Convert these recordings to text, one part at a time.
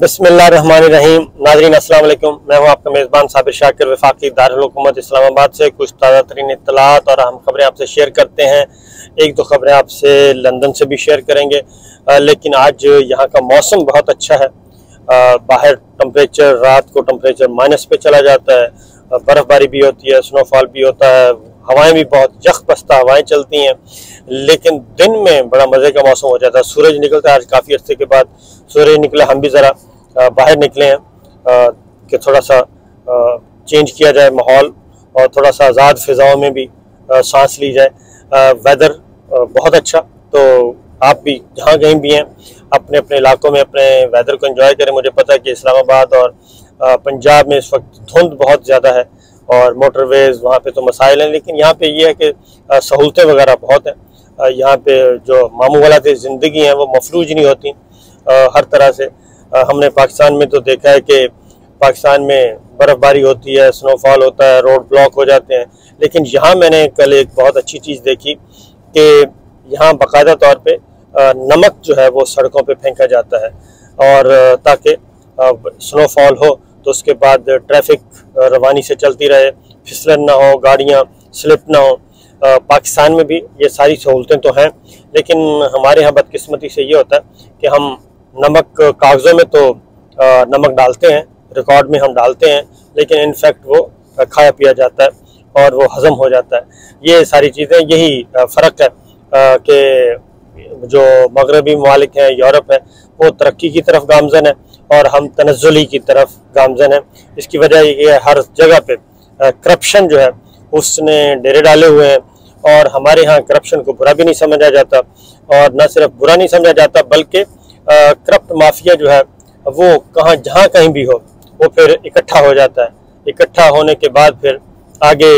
बिस्मिल्लाहिर्रहमानिर्रहीम। नाज़रीन अस्सलाम वालेकुम। मैं हूं आपका मेज़बान साबिर शाकिर, वफाकी दारुल हुकूमत इस्लामाबाद से कुछ ताज़ा तरीन इत्तलात और अहम खबरें आपसे शेयर करते हैं। एक दो खबरें आपसे लंदन से भी शेयर करेंगे, लेकिन आज यहाँ का मौसम बहुत अच्छा है। बाहर टेम्परेचर रात को टेम्परेचर माइनस पे चला जाता है, बर्फ़बारी भी होती है, स्नोफॉल भी होता है, हवाएं भी बहुत यकबस्ता हवाएं चलती हैं, लेकिन दिन में बड़ा मज़े का मौसम हो जाता है। सूरज निकलता है, आज काफ़ी अर्से के बाद सूरज निकला। हम भी ज़रा बाहर निकले हैं कि थोड़ा सा चेंज किया जाए माहौल और थोड़ा सा आज़ाद फ़िज़ाओं में भी सांस ली जाए। वेदर बहुत अच्छा, तो आप भी जहाँ कहीं भी हैं अपने अपने इलाकों में अपने वेदर को एंजॉय करें। मुझे पता है कि इस्लामाबाद और पंजाब में इस वक्त धुंध बहुत ज़्यादा है और मोटरवेज़ वहाँ पे तो मसाइल हैं, लेकिन यहाँ पे ये है कि सहूलतें वगैरह बहुत हैं। यहाँ पे जो मामू वाला ज़िंदगी हैं वो मफलूज नहीं होती हर तरह से। हमने पाकिस्तान में तो देखा है कि पाकिस्तान में बर्फ़बारी होती है, स्नोफॉल होता है, रोड ब्लॉक हो जाते हैं, लेकिन यहाँ मैंने कल एक बहुत अच्छी चीज़ देखी कि यहाँ बाकायदा तौर पे नमक जो है वो सड़कों पे फेंका जाता है, और ताकि स्नोफॉल हो तो उसके बाद ट्रैफिक रवानी से चलती रहे, फिसलन ना हो, गाड़ियाँ स्लिप ना हो। पाकिस्तान में भी ये सारी सहूलतें तो हैं, लेकिन हमारे यहाँ बदकिस्मती से ये होता है कि हम नमक कागज़ों में तो नमक डालते हैं, रिकॉर्ड में हम डालते हैं, लेकिन इनफैक्ट वो खाया पिया जाता है और वो हज़म हो जाता है। ये सारी चीज़ें, यही फ़र्क है कि जो मगरबी ममालिक हैं, यूरोप है, वो तरक्की की तरफ गामज़न है और हम तनज़्ज़ुली की तरफ गामज़न है। इसकी वजह ये है हर जगह पे करप्शन जो है उसने डेरे डाले हुए हैं, और हमारे यहाँ करप्शन को बुरा भी नहीं समझा जाता, और न सिर्फ बुरा नहीं समझा जाता बल्कि करप्ट माफिया जो है वो कहाँ जहाँ कहीं भी हो वो फिर इकट्ठा हो जाता है। इकट्ठा होने के बाद फिर आगे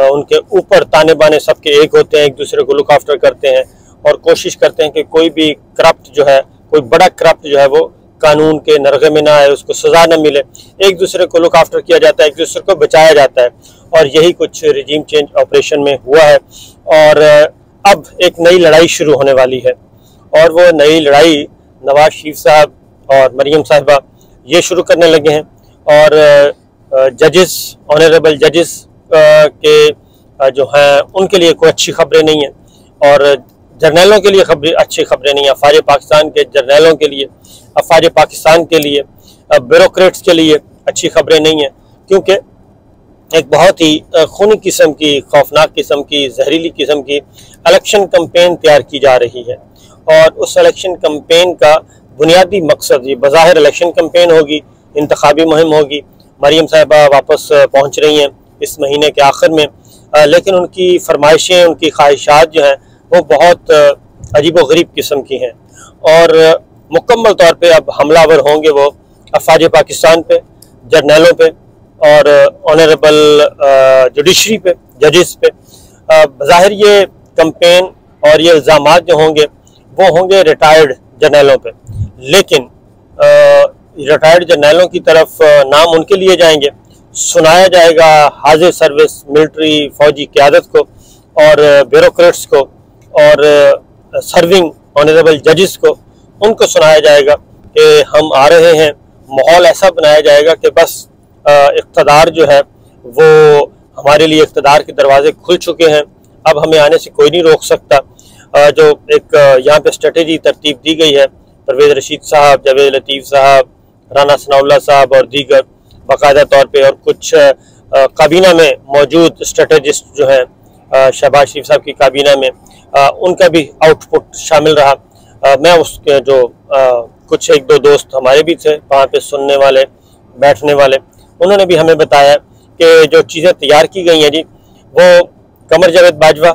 उनके ऊपर ताने बाने सबके एक होते हैं, एक दूसरे को लुक आफ्टर करते हैं और कोशिश करते हैं कि कोई भी करप्ट जो है, कोई बड़ा करप्ट जो है वो कानून के नरगे में ना आए, उसको सजा न मिले। एक दूसरे को लुक आफ्टर किया जाता है, एक दूसरे को बचाया जाता है, और यही कुछ रिजीम चेंज ऑपरेशन में हुआ है। और अब एक नई लड़ाई शुरू होने वाली है, और वो नई लड़ाई नवाज शरीफ साहब और मरियम साहिबा ये शुरू करने लगे हैं। और जजेस, ऑनरेबल जजेस के जो हैं उनके लिए कोई अच्छी खबरें नहीं हैं, और जर्नैलों के लिए अच्छी खबरें नहीं हैं। अफवाज पाकिस्तान के जर्नैलों के लिए, अफवाज पाकिस्तान के लिए, ब्यूरोक्रेट्स के लिए अच्छी खबरें नहीं हैं, क्योंकि एक बहुत ही खूनी किस्म की, खौफनाक किस्म की, जहरीली किस्म की इलेक्शन कैंपेन तैयार की जा रही है। और उस इलेक्शन कैंपेन का बुनियादी मकसद, ये बज़ाहिर इलेक्शन कैंपेन होगी, इंतखाबी मुहिम होगी। मरियम साहिबा वापस पहुँच रही हैं इस महीने के आखिर में, लेकिन उनकी फरमाइशें, उनकी ख्वाहिशात जो हैं वो बहुत अजीब व गरीब किस्म की हैं, और मुकम्मल तौर पे अब हमलावर होंगे वो अफवाज पाकिस्तान पे, जर्नैलों पे और ऑनरेबल जुडिशरी पे, जजेस पे। बज़ाहिर ये कैंपेन और ये इल्ज़ामात जो होंगे वो होंगे रिटायर्ड जर्नैलों पे, लेकिन रिटायर्ड जर्नैलों की तरफ नाम उनके लिए जाएंगे, सुनाया जाएगा हाजिर सर्विस मिलिट्री फौजी क़यादत को और ब्यूरोक्रेट्स को और सर्विंग ऑनरेबल जजेस को, उनको सुनाया जाएगा कि हम आ रहे हैं। माहौल ऐसा बनाया जाएगा कि बस इक़्तिदार जो है वो हमारे लिए, इक़्तिदार के दरवाजे खुल चुके हैं, अब हमें आने से कोई नहीं रोक सकता। जो एक यहाँ पे स्ट्रेटेजी तरतीब दी गई है, परवेज़ रशीद साहब, जावेद लतीफ़ साहब, राना सनाउल्लाह साहब और दीगर बाकायदा तौर पे, और कुछ काबीना में मौजूद स्ट्रेटेजिस्ट जो हैं, शहबाज शरीफ साहब की काबीना में, उनका भी आउटपुट शामिल रहा। मैं उसके जो कुछ एक दो दोस्त हमारे भी थे वहाँ पे सुनने वाले, बैठने वाले, उन्होंने भी हमें बताया कि जो चीज़ें तैयार की गई हैं जी, वो कमर जावेद बाजवा,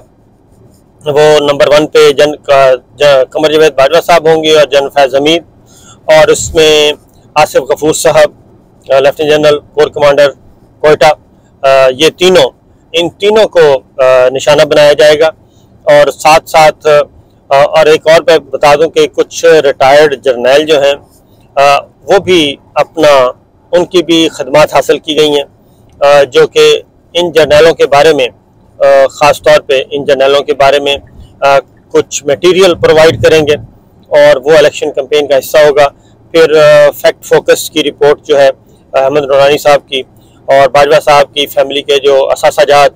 वो नंबर 1 पे कमर जावेद बाजवा साहब होंगे और जन फैज़ हमीद, और उसमें आसिफ गफूर साहब, lieutenant general core commander Quetta, ये तीनों, इन तीनों को निशाना बनाया जाएगा। और साथ साथ और एक और मैं बता दूं कि कुछ रिटायर्ड जर्नैल जो हैं वो भी अपना, उनकी भी खदमात हासिल की गई हैं, जो कि इन जर्नैलों के बारे में, ख़ास तौर पे इन जर्नैलों के बारे में कुछ मटेरियल प्रोवाइड करेंगे और वो इलेक्शन कैंपेन का हिस्सा होगा। फिर फैक्ट फोकस की रिपोर्ट जो है अहमद नूरानी साहब की और बाजवा साहब की फैमिली के जो असासाजात,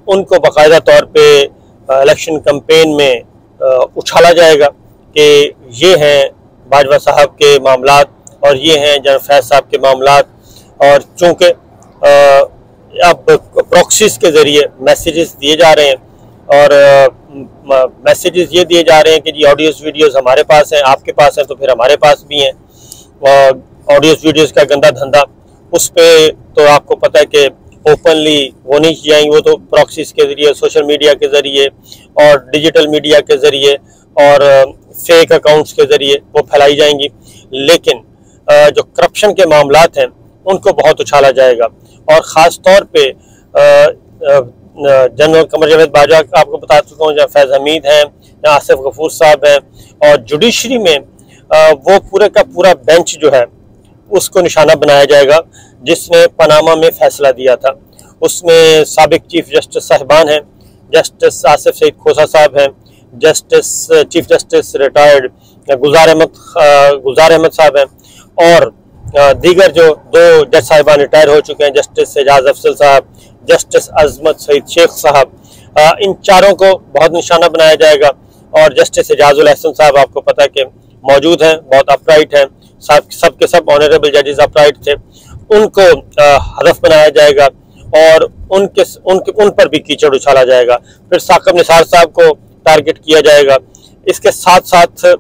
उनको बाकायदा तौर पे इलेक्शन कैंपेन में उछाला जाएगा कि ये हैं बाजवा साहब के मामलात और ये हैं जनरल फैज साहब के मामलात। और चूँकि अब प्रॉक्सीज के ज़रिए मैसेजेस दिए जा रहे हैं और मैसेजेस ये दिए जा रहे हैं कि जी ऑडियोज़ वीडियोज़ हमारे पास हैं, आपके पास हैं तो फिर हमारे पास भी हैं। ऑडियोज़ वीडियोज़ का गंदा धंधा उस पर तो आपको पता है कि ओपनली वो नहीं जाएंगी, वो तो प्रॉक्सीज के ज़रिए, सोशल मीडिया के ज़रिए और डिजिटल मीडिया के ज़रिए और फेक अकाउंट्स के ज़रिए वो फैलाई जाएंगी। लेकिन जो करप्शन के मामलात हैं उनको बहुत उछाला जाएगा और ख़ास तौर पे जनरल कमर जावेद बाजवा आपको बता चुका हूँ, जहाँ फैज़ हमीद हैं, जहाँ आसिफ गफूर साहब हैं, और जुडिशरी में वो पूरे का पूरा बेंच जो है उसको निशाना बनाया जाएगा जिसने पनामा में फैसला दिया था। उसमें साबिक चीफ जस्टिस साहिबान हैं, जस्टिस आसिफ सईद खोसा साहब हैं, चीफ जस्टिस रिटायर्ड गुजार अहमद साहब हैं और दीगर जो 2 जज साहिबान रिटायर हो चुके हैं, जस्टिस एजाज अफसल साहब, जस्टिस अजमत सईद शेख साहब, इन चारों को बहुत निशाना बनाया जाएगा। और जस्टिस एजाजुल एहसन साहब आपको पता है कि मौजूद हैं, बहुत अपराइट हैं, सब के सब ऑनरेबल जजेस अपराइट थे, उनको हदफ बनाया जाएगा और उन पर भी कीचड़ उछाला जाएगा। फिर साकिब निसार साहब को टारगेट किया जाएगा। इसके साथ साथ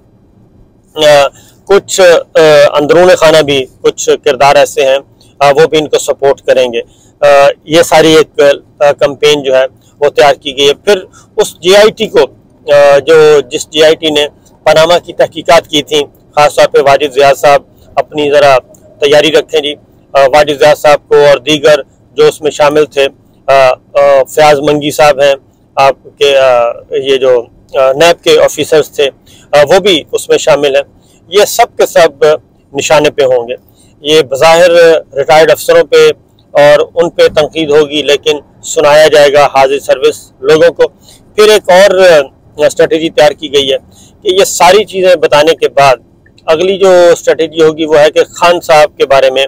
कुछ अंदरून खाना भी कुछ किरदार ऐसे हैं वो भी इनको सपोर्ट करेंगे। ये सारी एक कैंपेन जो है वो तैयार की गई है। फिर उस जीआईटी को जिस जीआईटी ने पनामा की तहकीकात की थी, खास तौर पे वाजिद ज़ियाद साहब अपनी ज़रा तैयारी रखें जी। वाजिद ज़ियाद साहब को और दीगर जो उसमें शामिल थे, फयाज मंगी साहब हैं आपके, ये जो नैब के ऑफिसर्स थे वो भी उसमें शामिल हैं। ये सब के सब निशाने पे होंगे। ये बज़ाहिर रिटायर्ड अफसरों पे और उन पे तनकीद होगी, लेकिन सुनाया जाएगा हाजिर सर्विस लोगों को। फिर एक और स्ट्रेटेजी तैयार की गई है कि ये सारी चीज़ें बताने के बाद अगली जो स्ट्रेटेजी होगी वो है कि खान साहब के बारे में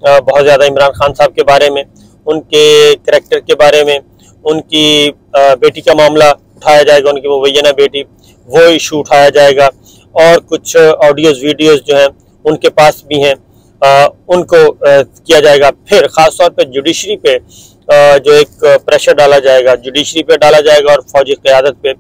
बहुत ज़्यादा, इमरान खान साहब के बारे में, उनके करैक्टर के बारे में, उनकी बेटी का मामला उठाया जाएगा, उनकी मुबैना बेटी, वो इशू उठाया जाएगा और कुछ ऑडियोज़ वीडियोज़ जो हैं उनके पास भी हैं, उनको किया जाएगा। फिर ख़ास तौर पे जुडिशरी पे जो एक प्रेशर डाला जाएगा, जुडिशरी पे डाला जाएगा और फौजी क़यादत पे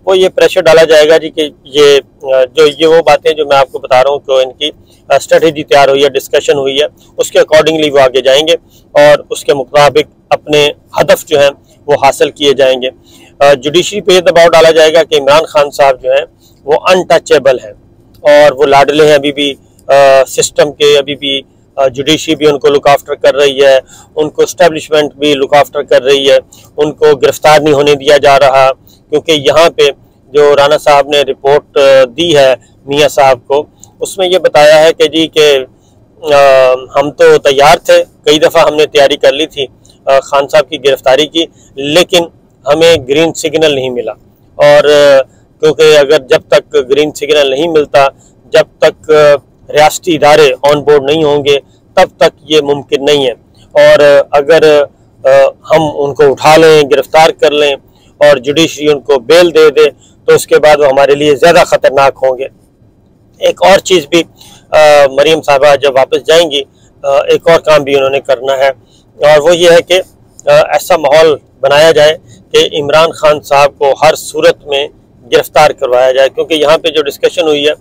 वो ये प्रेशर डाला जाएगा जी कि ये वो बातें जो मैं आपको बता रहा हूँ कि इनकी स्ट्रेटेजी तैयार हुई है, डिस्कशन हुई है, उसके अकॉर्डिंगली वो आगे जाएंगे और उसके मुताबिक अपने हदफ जो हैं वो हासिल किए जाएंगे। जुडिशरी पे ये दबाव डाला जाएगा कि इमरान खान साहब जो हैं वो अनटचेबल हैं और वो लाडले हैं अभी भी सिस्टम के, अभी भी जुडिशरी भी उनको लुक आफ्टर कर रही है, उनको एस्टेब्लिशमेंट भी लुक आफ्टर कर रही है, उनको गिरफ्तार नहीं होने दिया जा रहा। क्योंकि यहाँ पे जो राना साहब ने रिपोर्ट दी है मियाँ साहब को, उसमें ये बताया है कि जी कि हम तो तैयार थे, कई दफ़ा हमने तैयारी कर ली थी खान साहब की गिरफ्तारी की, लेकिन हमें ग्रीन सिग्नल नहीं मिला। और क्योंकि अगर जब तक ग्रीन सिग्नल नहीं मिलता, जब तक रियासती इदारे ऑन बोर्ड नहीं होंगे, तब तक ये मुमकिन नहीं है। और अगर हम उनको उठा लें, गिरफ्तार कर लें और जुडिशरी उनको बेल दे दे तो उसके बाद वो हमारे लिए ज़्यादा ख़तरनाक होंगे। एक और चीज़ भी मरीम साहबा जब वापस जाएंगी, एक और काम भी उन्होंने करना है और वो ये है कि ऐसा माहौल बनाया जाए कि इमरान खान साहब को हर सूरत में गिरफ्तार करवाया जाए। क्योंकि यहाँ पे जो डिस्कशन हुई है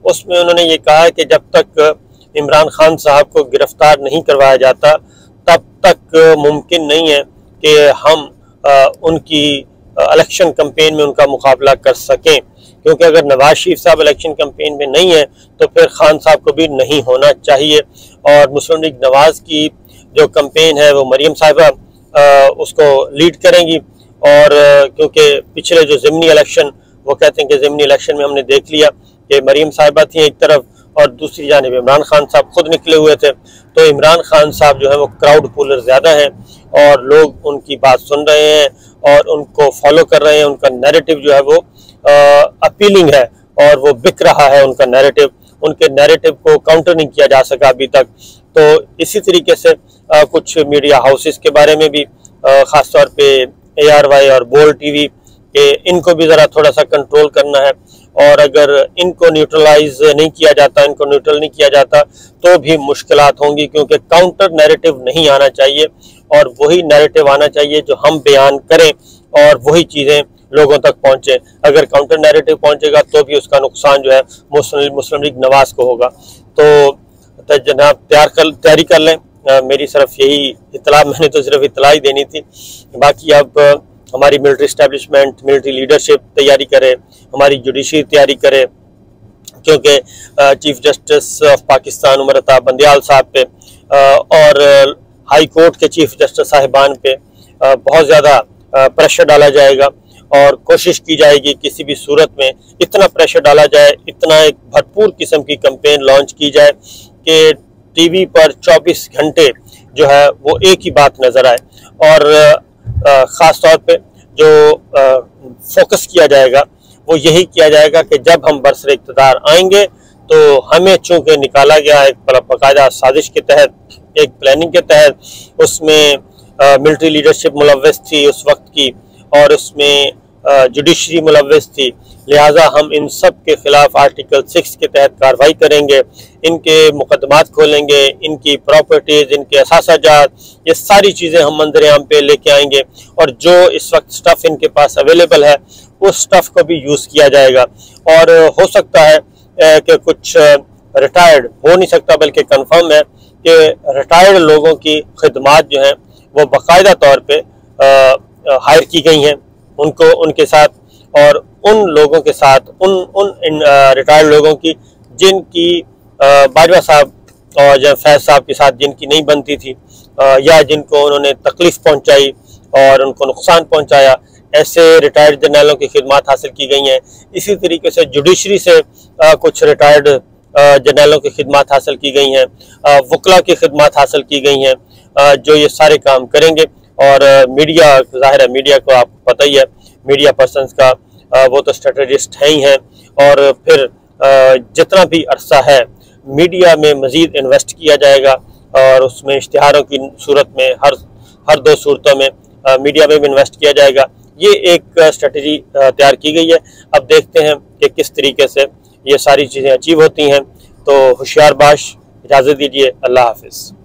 उसमें उन्होंने ये कहा है कि जब तक इमरान खान साहब को गिरफ्तार नहीं करवाया जाता तब तक मुमकिन नहीं है कि हम उनकी इलेक्शन कैंपेन में उनका मुकाबला कर सकें। क्योंकि अगर नवाज शरीफ साहब इलेक्शन कैंपेन में नहीं है तो फिर खान साहब को भी नहीं होना चाहिए। और मुस्लिम लीग नवाज की जो कैंपेन है वो मरीम साहिबा उसको लीड करेंगी। और क्योंकि पिछले जो ज़िमनी इलेक्शन, वो कहते हैं कि ज़िमनी इलेक्शन में हमने देख लिया कि मरीम साहिबा थी एक तरफ और दूसरी जानिब इमरान खान साहब खुद निकले हुए थे। तो इमरान खान साहब जो है वो क्राउड पुलर ज़्यादा हैं और लोग उनकी बात सुन रहे हैं और उनको फॉलो कर रहे हैं। उनका नैरेटिव जो है वो अपीलिंग है और वो बिक रहा है उनका नैरेटिव, उनके नैरेटिव को काउंटर नहीं किया जा सका अभी तक। तो इसी तरीके से कुछ मीडिया हाउसेस के बारे में भी ख़ासतौर पे ARY और बोल टीवी के इनको भी ज़रा थोड़ा सा कंट्रोल करना है, और अगर इनको न्यूट्रलाइज नहीं किया जाता, इनको न्यूट्रल नहीं किया जाता तो भी मुश्किलात होंगी, क्योंकि काउंटर नैरेटिव नहीं आना चाहिए और वही नैरेटिव आना चाहिए जो हम बयान करें और वही चीज़ें लोगों तक पहुँचे। अगर काउंटर नैरेटिव पहुँचेगा तो भी उसका नुकसान जो है मुस्लिम लीग नवाज को होगा। तो जनाब तैयारी कर लें। मेरी सिर्फ यही इतला, मैंने तो सिर्फ इतला ही देनी थी। बाकी अब हमारी मिलिट्री इस्टेब्लिशमेंट, मिलिट्री लीडरशिप तैयारी करे, हमारी जुडिशरी तैयारी करे, क्योंकि chief justice of Pakistan Umar Ata Bandial साहब पे और हाई कोर्ट के चीफ जस्टिस साहिबान पे बहुत ज़्यादा प्रेशर डाला जाएगा और कोशिश की जाएगी किसी भी सूरत में इतना प्रेशर डाला जाए, इतना एक भरपूर किस्म की कैंपेन लॉन्च की जाए कि टीवी पर 24 घंटे जो है वो एक ही बात नज़र आए। और ख़ास तौर पे जो फोकस किया जाएगा वो यही किया जाएगा कि जब हम बरसर इक़्तिदार आएंगे तो हमें चूँकि निकाला गया एक बाकायदा साजिश के तहत, एक प्लानिंग के तहत, उसमें मिलिट्री लीडरशिप मुलव्वस थी उस वक्त की और उसमें जुडिशरी मुलव्वस थी, लिहाजा हम इन सब के खिलाफ आर्टिकल 6 के तहत कार्रवाई करेंगे, इनके मुकदमात खोलेंगे, इनकी प्रॉपर्टीज़, इनके असासाजात, ये सारी चीज़ें हम मंजर आम पे लेके आएंगे और जो इस वक्त स्टफ़ इनके पास अवेलेबल है उस स्टफ़ को भी यूज़ किया जाएगा। और हो सकता है कि कुछ रिटायर्ड, हो नहीं सकता बल्कि कंफर्म है कि रिटायर्ड लोगों की खिदमात जो हैं वो बाकायदा तौर पे हायर की गई हैं उनको, उनके साथ और उन लोगों के साथ, उन रिटायर्ड लोगों की जिनकी बाजवा साहब और जब फैज साहब के साथ जिनकी नहीं बनती थी या जिनको उन्होंने तकलीफ़ पहुंचाई और उनको नुकसान पहुंचाया, ऐसे रिटायर्ड जर्नलों की खिदमत हासिल की गई हैं। इसी तरीके से जुडिशरी से कुछ रिटायर्ड जर्नलों की खिदमत हासिल की गई हैं, वकला की खिदमत हासिल की गई हैं, जो ये सारे काम करेंगे। और मीडिया, ज़ाहिर है मीडिया को आपको पता ही है, मीडिया पर्सनस का वो तो स्ट्रेटेजिस्ट है ही हैं, और फिर जितना भी अरसा है मीडिया में मज़ीद इन्वेस्ट किया जाएगा और उसमें इश्तिहारों की सूरत में हर 2 सूरतों में मीडिया में भी इन्वेस्ट किया जाएगा। ये एक स्ट्रेटजी तैयार की गई है। अब देखते हैं कि किस तरीके से ये सारी चीज़ें अचीव होती हैं। तो होशियार बाश, इजाज़त दीजिए, अल्लाह हाफिज़।